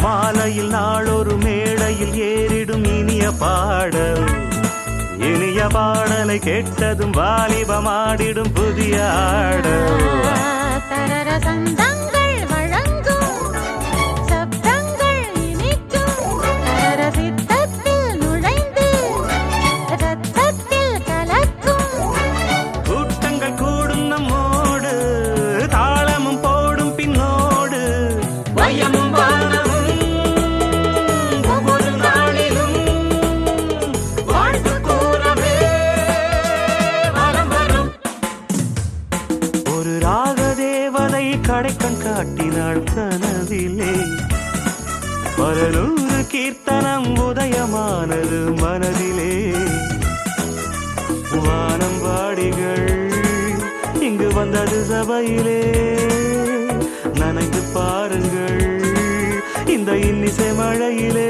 மாலையில் நாளொரு மேடையில் ஏறிடும் இனிய பாடல், இனிய பாடலை கேட்டதும் வாலிபமாடிடும் புதிய ஆடல். கடைக்கண் காட்டினாள் கனவிலே, பரநூறு கீர்த்தனம் உதயமானது மனதிலே. வானம்பாடிகள் இங்கு வந்தது சபையிலே, நனைந்து பாருங்கள் இந்த இன்னிசை மழையிலே.